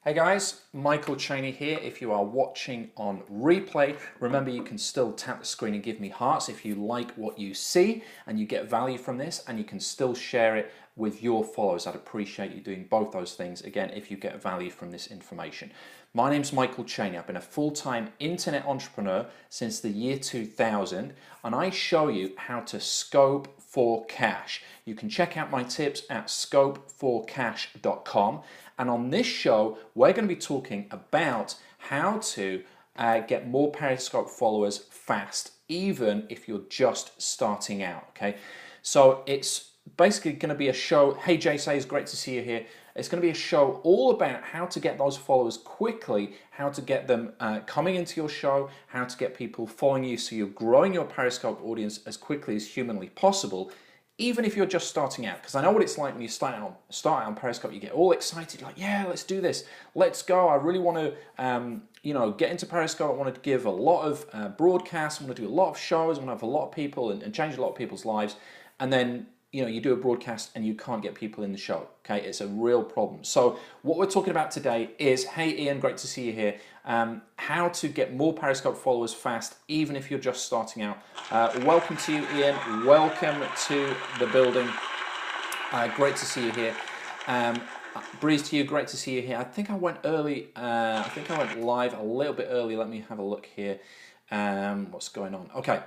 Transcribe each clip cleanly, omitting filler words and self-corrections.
Hey guys, Michael Cheney here. If you are watching on replay, remember you can still tap the screen and give me hearts if you like what you see and you get value from this, and you can still share it with your followers. I'd appreciate you doing both those things, again, if you get value from this information. My name's Michael Cheney. I've been a full-time internet entrepreneur since the year 2000, and I show you how to scope for cash. You can check out my tips at scopeforcash.com. And on this show, we're going to be talking about how to get more Periscope followers fast, even if you're just starting out, okay? So it's basically going to be a show. Hey, JSA, it's great to see you here. It's going to be a show all about how to get those followers quickly, how to get them coming into your show, how to get people following you so you're growing your Periscope audience as quickly as humanly possible, even if you're just starting out. Because I know what it's like when you start out on Periscope. You get all excited, like, yeah, let's do this, let's go. I really want to, get into Periscope. I want to give a lot of broadcasts. I want to do a lot of shows. I want to have a lot of people and change a lot of people's lives. And then, you do a broadcast and you can't get people in the show. Okay, it's a real problem. So what we're talking about today is, hey Ian, great to see you here. How to get more Periscope followers fast, even if you're just starting out. Welcome to you, Ian. Welcome to the building. Great to see you here. Breeze to you, great to see you here. I think I went early. I think I went live a little bit early. Let me have a look here. What's going on? Okay,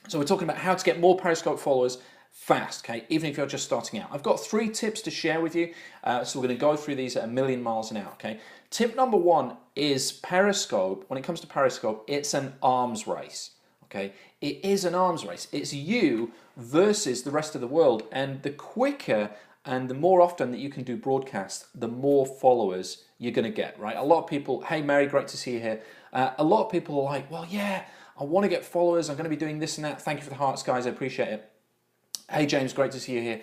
so we're talking about how to get more Periscope followers fast, okay, even if you're just starting out. I've got 3 tips to share with you, so we're going to go through these at a million miles an hour, okay. Tip number 1 is Periscope. When it comes to Periscope, it's an arms race, okay. It is an arms race. It's you versus the rest of the world, and the quicker and the more often that you can do broadcasts, the more followers you're going to get, right? A lot of people, hey Mary, great to see you here. A lot of people are like, well, yeah, I want to get followers. I'm going to be doing this and that. Thank you for the hearts, guys. I appreciate it. Hey James, great to see you here.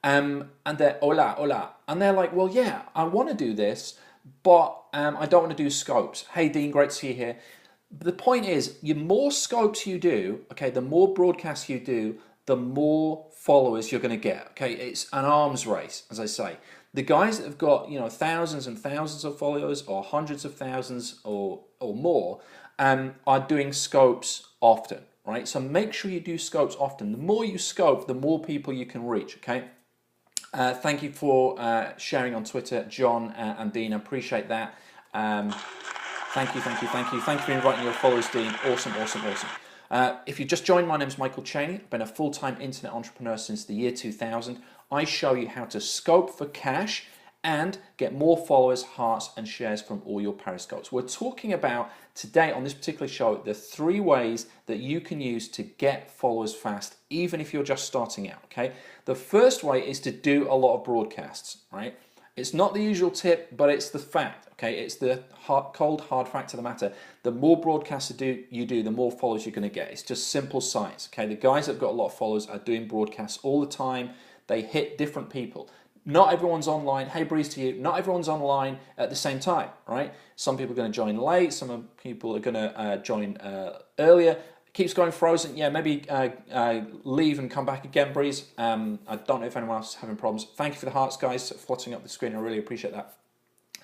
And they're hola, and they're like, well, yeah, I want to do this, but I don't want to do scopes. Hey Dean, great to see you here. The point is, the more scopes you do, okay, the more broadcasts you do, the more followers you're going to get. Okay, it's an arms race, as I say. The guys that have got thousands and thousands of followers, or hundreds of thousands, or more, are doing scopes often. Right? So make sure you do scopes often. The more you scope, the more people you can reach, okay? Thank you for sharing on Twitter, John and Dean. I appreciate that. Thank you. Thank you for inviting your followers, Dean. Awesome. If you just joined, my name's Michael Cheney. I've been a full-time internet entrepreneur since the year 2000. I show you how to scope for cash and get more followers, hearts, and shares from all your Periscopes. We're talking about today on this particular show the 3 ways that you can use to get followers fast, even if you're just starting out, okay? The first way is to do a lot of broadcasts, right? It's not the usual tip, but it's the fact, okay? It's the cold, hard fact of the matter. The more broadcasts you do, the more followers you're going to get. It's just simple science, okay? The guys that have got a lot of followers are doing broadcasts all the time. They hit different people. Not everyone's online. Hey, Breeze to you. Not everyone's online at the same time, right? Some people are going to join late. Some people are going to join earlier. It keeps going frozen. Yeah, maybe leave and come back again, Breeze. I don't know if anyone else is having problems. Thank you for the hearts, guys, floating up the screen. I really appreciate that.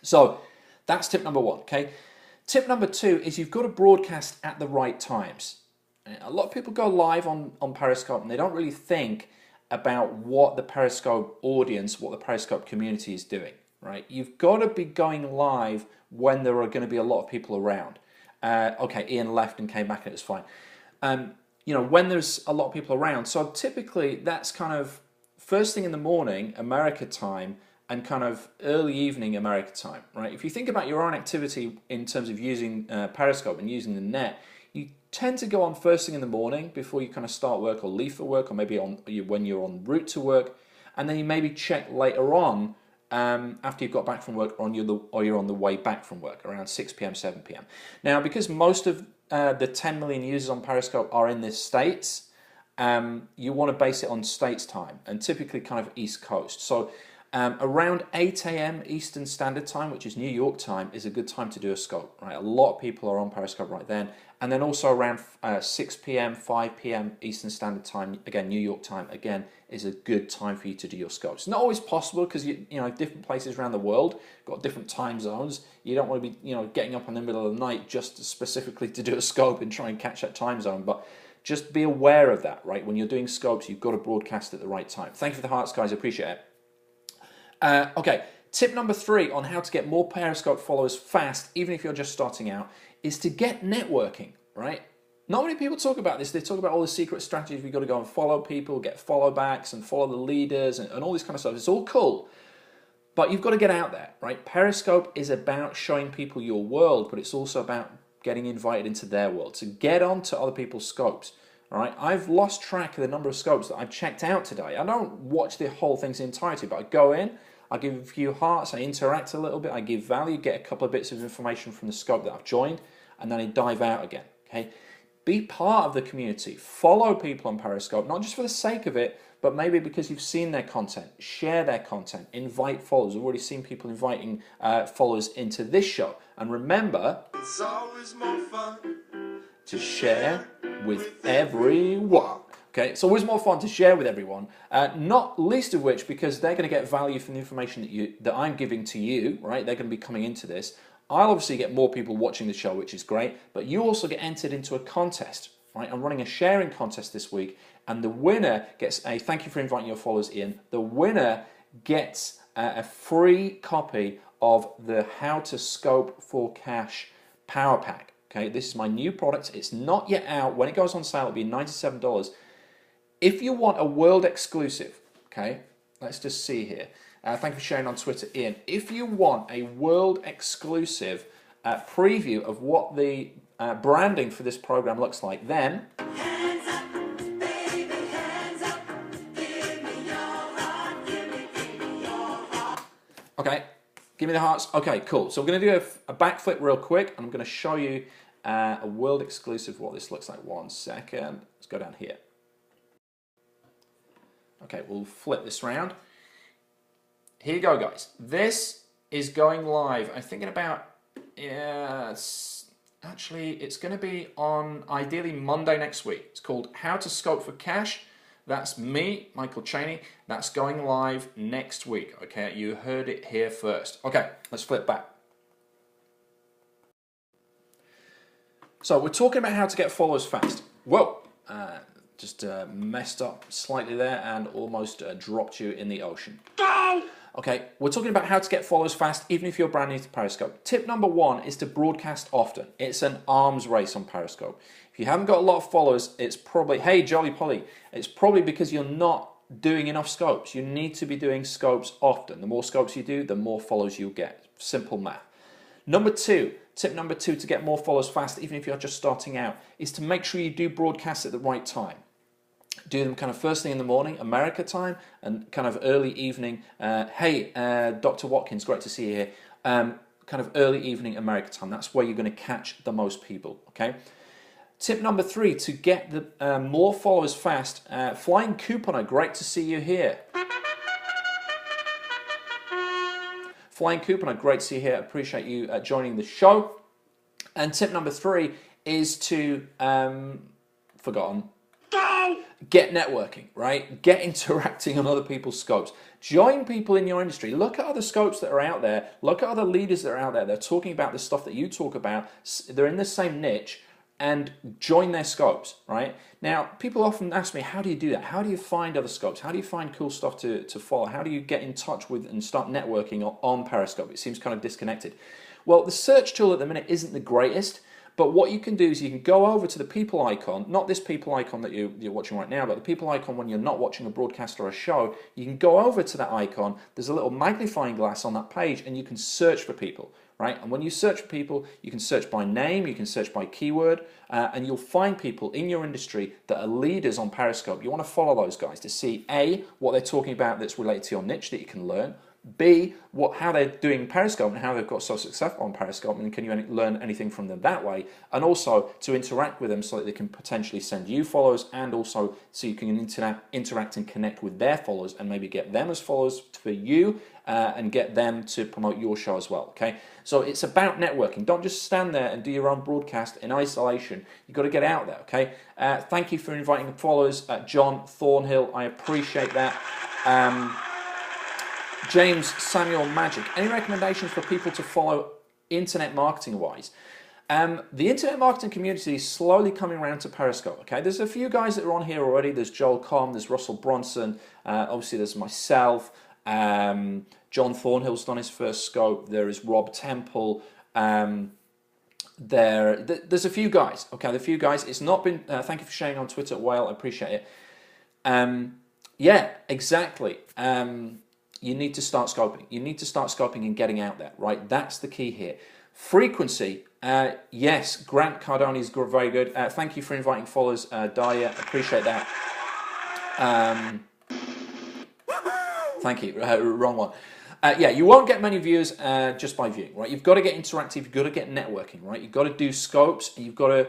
So that's tip number 1, okay? Tip number 2 is you've got to broadcast at the right times. A lot of people go live on Periscope and they don't really think about what the Periscope audience, what the Periscope community is doing, right? You've got to be going live when there are going to be a lot of people around. Okay, Ian left and came back and it was fine. When there's a lot of people around. So typically that's kind of first thing in the morning, America time, and kind of early evening America time, right? If you think about your own activity in terms of using Periscope and using the net, you tend to go on first thing in the morning before you kind of start work or leave for work, or maybe when you're en route to work, and then you maybe check later on after you've got back from work, or you're on the way back from work around 6 p.m., 7 p.m. Now, because most of the 10 million users on Periscope are in the States, you want to base it on States time, and typically kind of East Coast. So Around 8 a.m. Eastern Standard Time, which is New York time, is a good time to do a scope, right? A lot of people are on Periscope right then. And then also around 6 p.m., 5 p.m. Eastern Standard Time, again, New York time, again, is a good time for you to do your scopes. Not always possible because, you know, different places around the world got different time zones. You don't want to be, you know, getting up in the middle of the night just specifically to do a scope and try and catch that time zone. But just be aware of that, right? When you're doing scopes, you've got to broadcast at the right time. Thank you for the hearts, guys. I appreciate it. Okay, tip number 3 on how to get more Periscope followers fast, even if you're just starting out, is to get networking, right? Not many people talk about this. They talk about all the secret strategies. We've got to go and follow people, get follow backs and follow the leaders and all this kind of stuff. It's all cool, but you've got to get out there, right? Periscope is about showing people your world, but it's also about getting invited into their world. So get onto other people's scopes. All right, I've lost track of the number of scopes that I've checked out today. I don't watch the whole thing's entirety, but I go in, I give a few hearts, I interact a little bit, I give value, get a couple of bits of information from the scope that I've joined, and then I dive out again. Okay, be part of the community. Follow people on Periscope, not just for the sake of it, but maybe because you've seen their content. Share their content. Invite followers. I've already seen people inviting followers into this show. And remember, it's always more fun to share with everyone. Okay, it's always more fun to share with everyone, not least of which because they're going to get value from the information that I'm giving to you, right? They're going to be coming into this. I'll obviously get more people watching the show, which is great, but you also get entered into a contest, right? I'm running a sharing contest this week, and the winner gets a, thank you for inviting your followers in, the winner gets a free copy of the How to Scope for Cash Power Pack. Okay, this is my new product. It's not yet out. When it goes on sale, it'll be $97. If you want a world exclusive, okay, let's just see here. Thank you for sharing on Twitter, Ian. If you want a world exclusive preview of what the branding for this program looks like, then hands up, baby, hands up. Give me your heart, give me your heart. Okay, give me the hearts. Okay, cool. So we're going to do a backflip real quick, and I'm going to show you a world exclusive what this looks like. 1 second. Let's go down here. Okay, we'll flip this round. Here you go, guys. This is going live. I'm thinking about, it's going to be on ideally Monday next week. It's called How to Scope for Cash. That's me, Michael Cheney. That's going live next week. Okay, you heard it here first. Okay, let's flip back. So we're talking about how to get followers fast. Whoa, just messed up slightly there and almost dropped you in the ocean. Okay, we're talking about how to get followers fast, even if you're brand new to Periscope. Tip number 1 is to broadcast often. It's an arms race on Periscope. If you haven't got a lot of followers, it's probably, hey, Jolly Polly, it's probably because you're not doing enough scopes. You need to be doing scopes often. The more scopes you do, the more followers you'll get. Simple math. Tip number 2 to get more followers fast, even if you're just starting out, is to make sure you do broadcast at the right time. Do them kind of first thing in the morning, America time, and kind of early evening. Hey, Dr. Watkins, great to see you here. Kind of early evening America time. That's where you're going to catch the most people. Okay. Tip number 3 to get the more followers fast. Flying Couponer, great to see you here. Flying Couponer, great to see you here. Appreciate you joining the show. And tip number 3 is to forgotten. Get networking, right? Get interacting on other people's scopes. Join people in your industry. Look at other scopes that are out there. Look at other leaders that are out there. They're talking about the stuff that you talk about. They're in the same niche, and join their scopes, right? Now, people often ask me, how do you do that? How do you find other scopes? How do you find cool stuff to follow? How do you get in touch with and start networking on Periscope? It seems kind of disconnected. Well, the search tool at the minute isn't the greatest. But what you can do is you can go over to the people icon, not this people icon that you're watching right now, but the people icon when you're not watching a broadcast or a show. You can go over to that icon. There's a little magnifying glass on that page, and you can search for people, right? And when you search for people, you can search by name, you can search by keyword, and you'll find people in your industry that are leaders on Periscope. You want to follow those guys to see A, what they're talking about that's related to your niche that you can learn, B, how they're doing Periscope and how they've got so successful on Periscope, and can you learn anything from them that way, and also to interact with them so that they can potentially send you followers, and also so you can interact and connect with their followers and maybe get them as followers for you, and get them to promote your show as well, okay? So it's about networking. Don't just stand there and do your own broadcast in isolation. You've got to get out there, okay? Thank you for inviting followers. John Thornhill, I appreciate that. James Samuel Magic, any recommendations for people to follow internet marketing-wise? The internet marketing community is slowly coming around to Periscope, okay? There's a few guys that are on here already. There's Joel Comm, there's Russell Bronson, obviously there's myself, John Thornhill's done his first scope, there is Rob Temple, there's a few guys, okay? The few guys, it's not been, thank you for sharing on Twitter, Whale, I appreciate it. Yeah, exactly. You need to start scoping. You need to start scoping and getting out there, right? That's the key here. Frequency, yes, Grant Cardone is very good. Thank you for inviting followers, Daya, appreciate that. Thank you, wrong one. Yeah, you won't get many views just by viewing, right? You've got to get interactive, you've got to get networking, right? You've got to do scopes, and you've got to,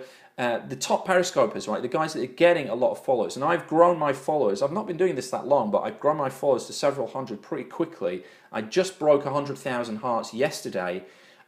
the top Periscopers, right? The guys that are getting a lot of followers, and I've grown my followers. I've not been doing this that long, but I've grown my followers to several hundred pretty quickly. I just broke 100,000 hearts yesterday,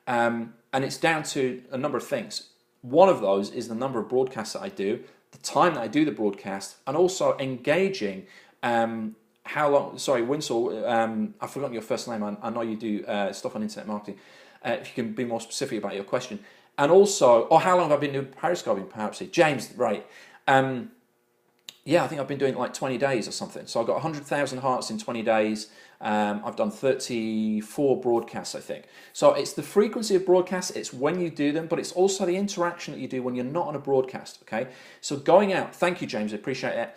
and it's down to a number of things. One of those is the number of broadcasts that I do, the time that I do the broadcast, and also engaging. How long? Sorry, Winsell. I've forgotten your first name. I know you do stuff on internet marketing. If you can be more specific about your question, and also, or how long have I been doing periscoping? Perhaps James, right? Yeah, I think I've been doing it like 20 days or something. So I got 100,000 hearts in 20 days. I've done 34 broadcasts, I think. So it's the frequency of broadcasts, it's when you do them, but it's also the interaction that you do when you're not on a broadcast, okay? So going out, thank you, James, I appreciate it.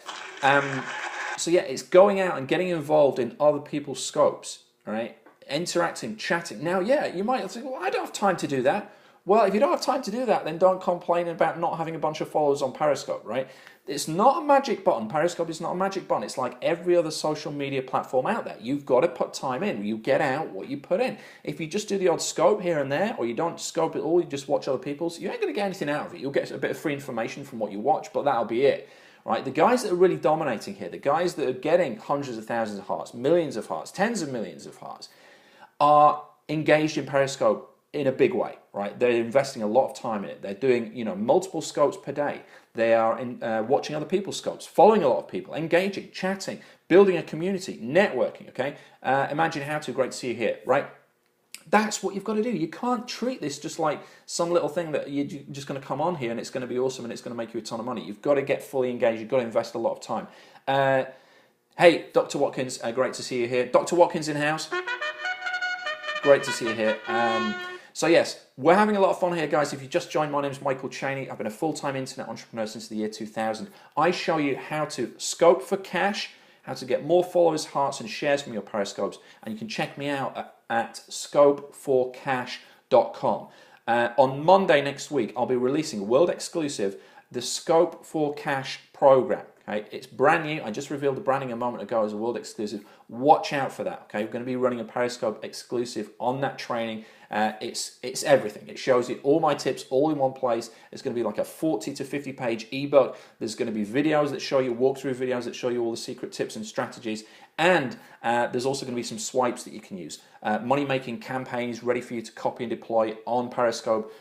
So yeah, it's going out and getting involved in other people's scopes, right? Interacting, chatting. Now, yeah, you might think, well, I don't have time to do that. Well, if you don't have time to do that, then don't complain about not having a bunch of followers on Periscope, right? It's not a magic button. Periscope is not a magic button. It's like every other social media platform out there. You've got to put time in. You get out what you put in. If you just do the odd scope here and there, or you don't scope it all, you just watch other people's, you ain't going to get anything out of it. You'll get a bit of free information from what you watch, but that'll be it. Right, the guys that are really dominating here, the guys that are getting hundreds of thousands of hearts, millions of hearts, tens of millions of hearts, are engaged in Periscope in a big way, right? They're investing a lot of time in it. They're doing, multiple scopes per day. They are watching other people's scopes, following a lot of people, engaging, chatting, building a community, networking, okay? Imagine how to, great to see you here, right? That's what you've got to do. You can't treat this just like some little thing that you're just going to come on here and it's going to be awesome and it's going to make you a ton of money. You've got to get fully engaged. You've got to invest a lot of time. Hey, Dr. Watkins, great to see you here. Dr. Watkins in-house. Great to see you here. So yes, we're having a lot of fun here, guys. If you just joined, my name is Michael Cheney. I've been a full-time internet entrepreneur since the year 2000. I show you how to scope for cash, how to get more followers, hearts, and shares from your Periscopes. And you can check me out at scopeforcash.com. On Monday next week, I'll be releasing a world exclusive, the Scope for Cash program. Okay, it's brand new. I just revealed the branding a moment ago as a world exclusive. Watch out for that. Okay, we're going to be running a Periscope exclusive on that training. It's everything. It shows you all my tips all in one place. It's going to be like a 40 to 50 page ebook. There's going to be videos that show you, walkthrough videos that show you all the secret tips and strategies. And there's also going to be some swipes that you can use. Money-making campaigns ready for you to copy and deploy on Periscope.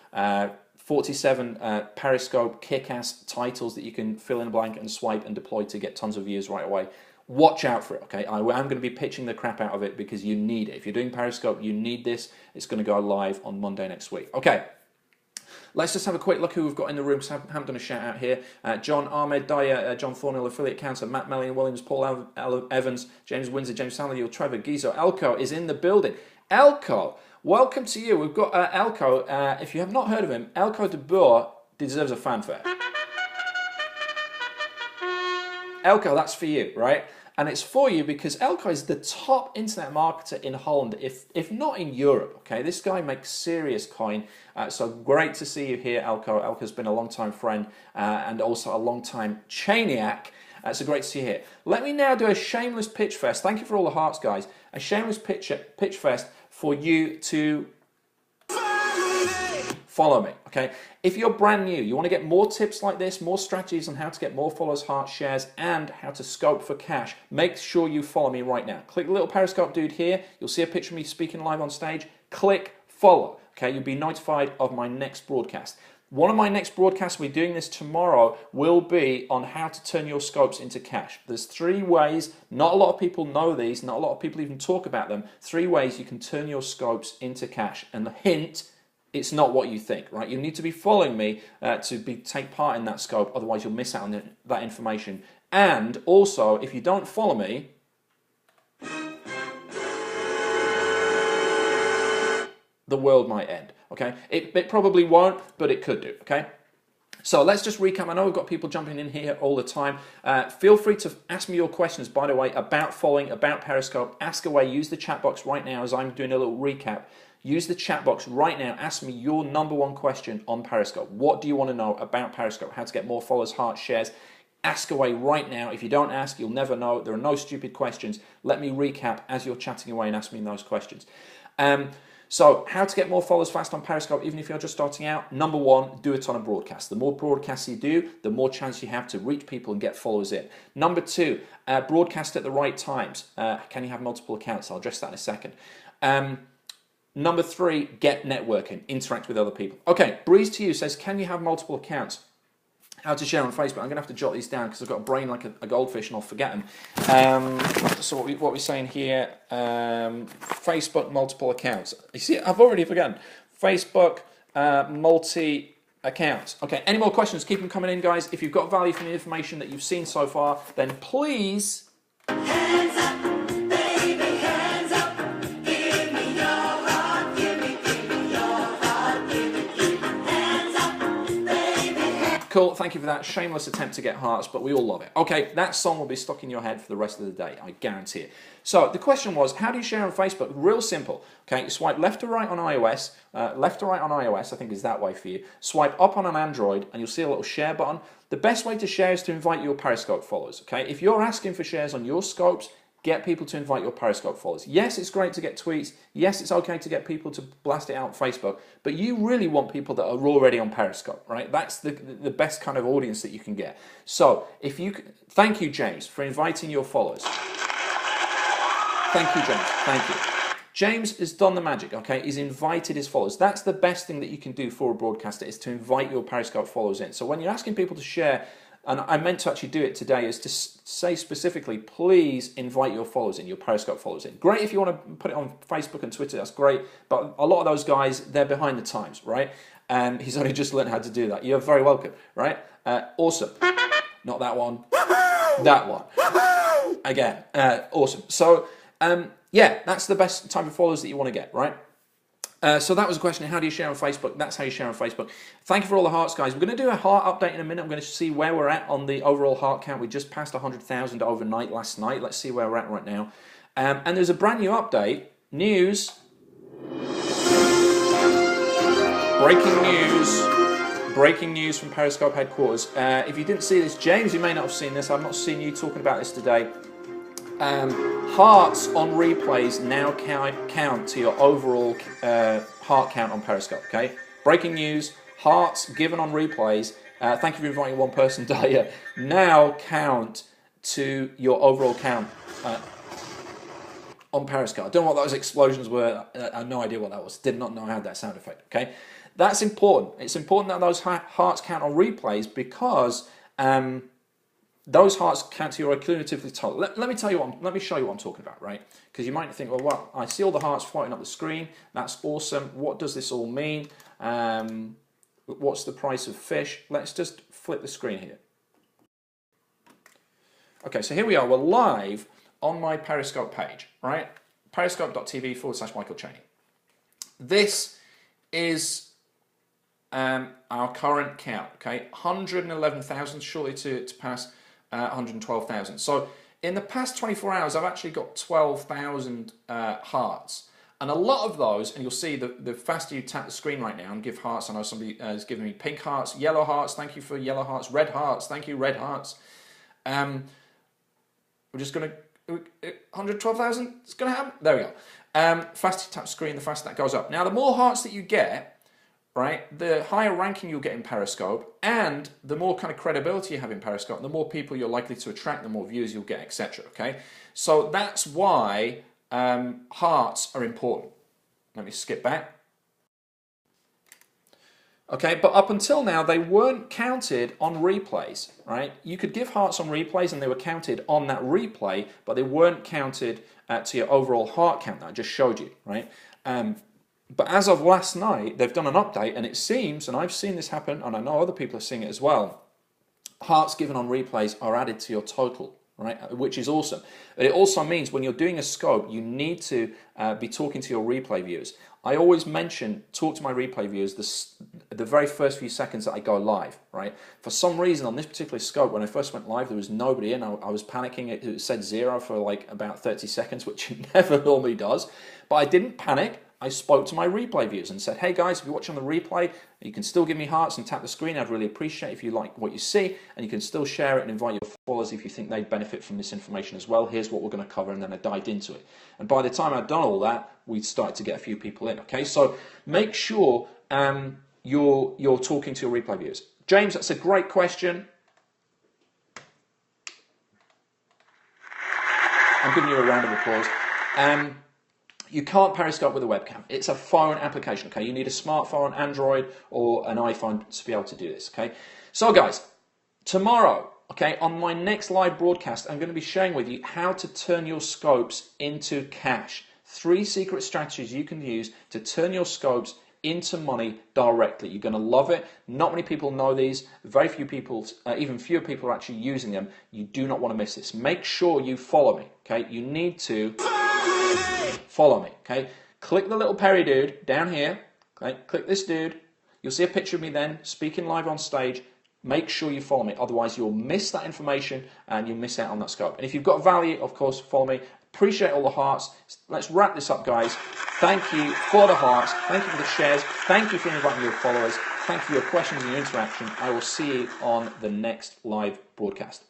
47 Periscope kick-ass titles that you can fill in a blank and swipe and deploy to get tons of views right away. Watch out for it, okay? I am going to be pitching the crap out of it because you need it. If you're doing Periscope, you need this. It's going to go live on Monday next week. Okay, let's just have a quick look who we've got in the room. So I haven't done a shout out here. John Ahmed, Daya, John Thornhill, affiliate counter, Matt Mellion Williams, Paul Evans, James Windsor, James Samuel, Trevor Gizo. Elko is in the building. Elko, welcome to you. We've got Elko. If you have not heard of him, Elko de Boer deserves a fanfare. Elko, that's for you, right? And it's for you because Elko is the top internet marketer in Holland, if not in Europe, okay? This guy makes serious coin. So great to see you here, Elko. Elko's been a long-time friend and also a long-time Cheniac. So great to see you here. Let me now do a shameless pitch fest. Thank you for all the hearts, guys. A shameless pitch fest for you to follow me, okay? If you're brand new, you want to get more tips like this, more strategies on how to get more followers, hearts, shares, and how to scope for cash, make sure you follow me right now. Click the little Periscope dude here. You'll see a picture of me speaking live on stage. Click follow, okay? You'll be notified of my next broadcast. One of my next broadcasts, we're doing this tomorrow, will be on how to turn your scopes into cash. There's 3 ways, not a lot of people know these, not a lot of people even talk about them, 3 ways you can turn your scopes into cash. And the hint, it's not what you think, right? You need to be following me take part in that scope, otherwise you'll miss out on that information. And also, if you don't follow me, the world might end, okay? It probably won't, but it could do, okay? So let's just recap. I know we've got people jumping in here all the time. Feel free to ask me your questions, by the way, about following, about Periscope. Ask away. Use the chat box right now as I'm doing a little recap. Use the chat box right now. Ask me your #1 question on Periscope. What do you want to know about Periscope? How to get more followers, hearts, shares? Ask away right now. If you don't ask, you'll never know. There are no stupid questions. Let me recap as you're chatting away and ask me those questions. So, how to get more followers fast on Periscope, even if you're just starting out? #1, do it on a broadcast. The more broadcasts you do, the more chance you have to reach people and get followers in. #2, broadcast at the right times. Can you have multiple accounts? I'll address that in a second. #3, get networking, interact with other people. Okay, Breeze to You says, can you have multiple accounts? How to share on Facebook. I'm going to have to jot these down because I've got a brain like a goldfish and I'll forget them. So what we're saying here, Facebook multiple accounts. You see, I've already forgotten. Facebook multi-accounts. Okay, any more questions? Keep them coming in, guys. If you've got value from the information that you've seen so far, then please... Hands up, baby, hands up. Give me your heart, give me your heart, give me hands up, baby. Cool, thank you for that shameless attempt to get hearts, but we all love it. Okay, that song will be stuck in your head for the rest of the day, I guarantee it. So the question was, how do you share on Facebook? Real simple. Okay, you swipe left to right on iOS, I think is that way for you. Swipe up on an Android and you'll see a little share button. The best way to share is to invite your Periscope followers, okay? If you're asking for shares on your scopes, get people to invite your Periscope followers. Yes, it's great to get tweets. Yes, it's okay to get people to blast it out on Facebook, but you really want people that are already on Periscope, right? That's the best kind of audience that you can get. So, thank you, James, for inviting your followers. Thank you, James. Thank you. James has done the magic, okay? He's invited his followers. That's the best thing that you can do for a broadcaster, is to invite your Periscope followers in. So when you're asking people to share, and I meant to actually do it today, is to say specifically, please invite your followers in, your Periscope followers in. Great if you want to put it on Facebook and Twitter, that's great. But a lot of those guys, they're behind the times, right? And he's only just learned how to do that. You're very welcome, right? Awesome. Not that one. That one. Again, awesome. So... yeah, that's the best type of followers that you want to get, right? So that was a question, how do you share on Facebook? That's how you share on Facebook. Thank you for all the hearts, guys. We're going to do a heart update in a minute. I'm going to see where we're at on the overall heart count. We just passed 100,000 overnight last night. Let's see where we're at right now. And there's a brand new update. News. Breaking news. Breaking news from Periscope headquarters. If you didn't see this, James, you may not have seen this. I've not seen you talking about this today. Hearts on replays now count to your overall heart count on Periscope, okay? Breaking news, hearts given on replays, thank you for inviting one person, Daya, now count to your overall count on Periscope. I don't know what those explosions were, I have no idea what that was, did not know I had that sound effect, okay? That's important. It's important that those hearts count on replays because... those hearts count to your cumulatively total. Let me show you what I'm talking about, right? Because you might think, well, I see all the hearts floating up the screen. That's awesome. What does this all mean? What's the price of fish? Let's just flip the screen here. Okay, so here we are. We're live on my Periscope page, right? Periscope.tv/Michael Cheney. This is our current count, okay? 111,000, shortly to pass 112,000. So in the past 24 hours, I've actually got 12,000 hearts. And a lot of those, and you'll see the faster you tap the screen right now and give hearts, I know somebody is giving me pink hearts, yellow hearts, thank you for yellow hearts, red hearts, thank you, red hearts. We're just going to, 112,000, it's going to happen. There we go. Faster you tap the screen, the faster that goes up. Now, the more hearts that you get, right, the higher ranking you'll get in Periscope, and the more kind of credibility you have in Periscope, the more people you're likely to attract, the more views you'll get, etc. Okay, so that's why hearts are important. Let me skip back. Okay, but up until now, they weren't counted on replays, right? You could give hearts on replays and they were counted on that replay, but they weren't counted to your overall heart count that I just showed you, right? But as of last night, they've done an update and it seems, and I've seen this happen, and I know other people are seeing it as well, hearts given on replays are added to your total, right? Which is awesome. But it also means when you're doing a scope, you need to be talking to your replay viewers. I always mention, talk to my replay viewers the very first few seconds that I go live, right? For some reason on this particular scope, when I first went live, there was nobody in. I was panicking. It said 0 for like about 30 seconds, which it never normally does. But I didn't panic. I spoke to my replay viewers and said, hey guys, if you're watching the replay, you can still give me hearts and tap the screen. I'd really appreciate if you like what you see, and you can still share it and invite your followers if you think they'd benefit from this information as well. Here's what we're going to cover, and then I dived into it. And by the time I'd done all that, we started to get a few people in. Okay, so make sure you're talking to your replay viewers. James, that's a great question. I'm giving you a round of applause. You can't Periscope with a webcam. It's a phone application, okay? You need a smartphone, Android, or an iPhone to be able to do this, okay? So guys, tomorrow, okay, on my next live broadcast, I'm going to be sharing with you how to turn your scopes into cash. 3 secret strategies you can use to turn your scopes into money directly. You're going to love it. Not many people know these. Very few people, even fewer people are actually using them. You do not want to miss this. Make sure you follow me, okay? You need to follow me, okay? Click the little Perry dude down here, okay? Click this dude. You'll see a picture of me then, speaking live on stage. Make sure you follow me, otherwise you'll miss that information and you'll miss out on that scope. And if you've got value, of course, follow me. Appreciate all the hearts. Let's wrap this up, guys. Thank you for the hearts. Thank you for the shares. Thank you for inviting your followers. Thank you for your questions and your interaction. I will see you on the next live broadcast.